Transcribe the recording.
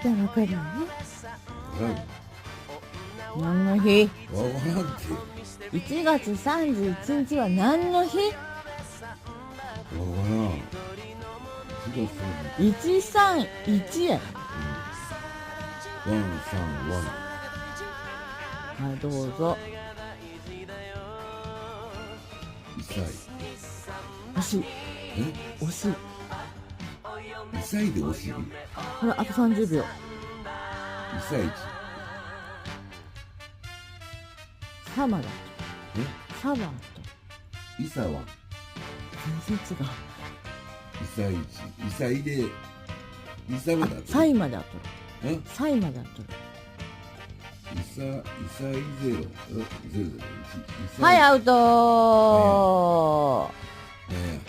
じゃあ分かるよね。わ何の日？からん。わからんって。 1月31日は何の日？わからん。1月131や。131。はい、どうぞ。1歳。惜しい。え、惜しい。2歳で惜しい。ほら、あと30秒。2歳児。サマだと。え、サバと。イサは全然違う。2歳児。2歳でイサまであった。サイまであっとる。え、サイまであっとる。イサゼロ。ゼロじゃない。1。はい、アウトー。